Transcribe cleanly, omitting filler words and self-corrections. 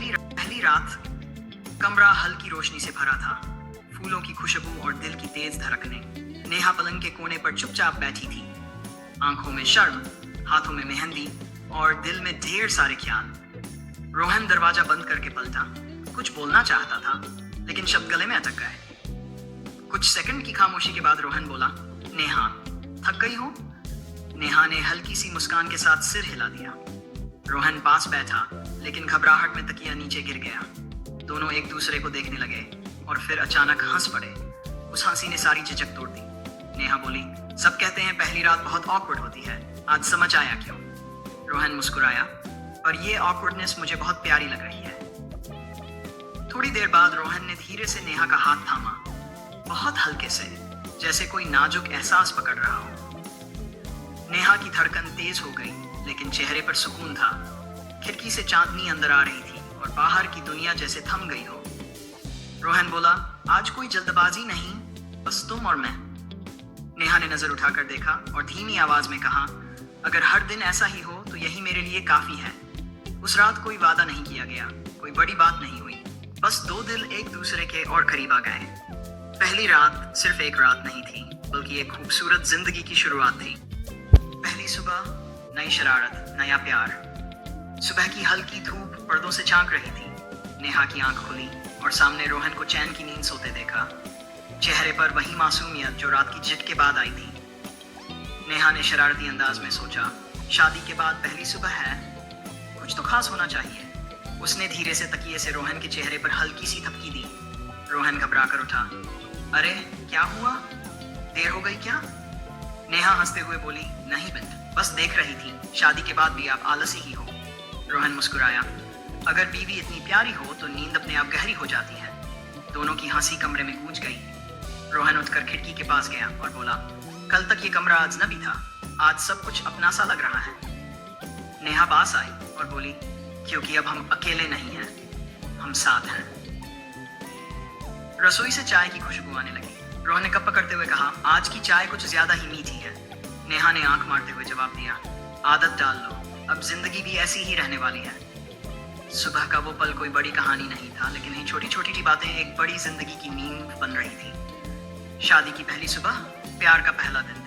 पहली रात कमरा हल्की रोशनी से भरा था, फूलों की खुशबू और दिल की तेज धड़कने। नेहा पलंग के कोने पर चुपचाप बैठी थी, आंखों में शर्म, हाथों में मेहंदी और दिल में ढेर सारे ख्याल। रोहन दरवाजा बंद करके पलटा, कुछ बोलना चाहता था लेकिन शब्द गले में अटक गए। कुछ सेकंड की खामोशी के बाद रोहन बोला, नेहा, थक गई हो? नेहा ने हल्की सी मुस्कान के साथ सिर हिला दिया। रोहन पास बैठा लेकिन घबराहट में तकिया नीचे गिर गया। दोनों एक दूसरे को देखने लगे और फिर अचानक हंस पड़े। उस हंसी ने सारी झिझक तोड़ दी। नेहा बोली, सब कहते हैं पहली रात बहुत ऑकवर्ड होती है, आज समझ आया क्यों। रोहन मुस्कुराया, पर ये ऑकवर्डनेस मुझे बहुत प्यारी लग रही है। थोड़ी देर बाद रोहन ने धीरे से नेहा का हाथ थामा, बहुत हल्के से, जैसे कोई नाजुक एहसास पकड़ रहा हो। नेहा की धड़कन तेज हो गई लेकिन चेहरे पर सुकून था। खिड़की से चांदनी अंदर आ रही थी और बाहर की दुनिया जैसे थम गई हो। रोहन बोला, आज कोई जल्दबाजी नहीं, बस तुम और मैं। नेहा ने नजर उठाकर देखा और धीमी आवाज में कहा, अगर हर दिन ऐसा ही हो तो यही मेरे लिए काफी है। उस रात कोई वादा नहीं किया गया, कोई बड़ी बात नहीं हुई, बस दो दिल एक दूसरे के और करीब आ गए। पहली रात सिर्फ एक रात नहीं थी, बल्कि एक खूबसूरत जिंदगी की शुरुआत थी। पहली सुबह, नई शरारत, नया प्यार। सुबह की हल्की धूप पर्दों से झांक रही थी। नेहा की आंख खुली और सामने रोहन को चैन की नींद सोते देखा। चेहरे पर वही मासूमियत जो रात की जिद के बाद आई थी। नेहा ने शरारती अंदाज में सोचा, शादी के बाद पहली सुबह है, कुछ तो खास होना चाहिए। उसने धीरे से तकिए से रोहन के चेहरे पर हल्की सी थपकी दी। रोहन घबरा कर उठा। अरे क्या हुआ, देर हो गई क्या? नेहा हंसते हुए बोली, नहीं बिंद, बस देख रही थी, शादी के बाद भी आप आलसी ही हो। रोहन मुस्कुराया, अगर बीवी इतनी प्यारी हो तो नींद अपने आप गहरी हो जाती है। दोनों की हंसी कमरे में गूंज गई। रोहन उठकर खिड़की के पास गया और बोला, कल तक ये कमरा अजनबी था, आज सब कुछ अपना सा लग रहा है। नेहा पास आई और बोली, क्योंकि अब हम अकेले नहीं हैं, हम साथ हैं। रसोई से चाय की खुशबू आने लगी। रोहन ने कप पकड़ते हुए कहा, आज की चाय कुछ ज्यादा ही मीठी है। नेहा ने आंख मारते हुए जवाब दिया, आदत डाल लो, अब जिंदगी भी ऐसी ही रहने वाली है। सुबह का वो पल कोई बड़ी कहानी नहीं था, लेकिन ये छोटी छोटी बातें एक बड़ी जिंदगी की नींव बन रही थी। शादी की पहली सुबह, प्यार का पहला दिन था।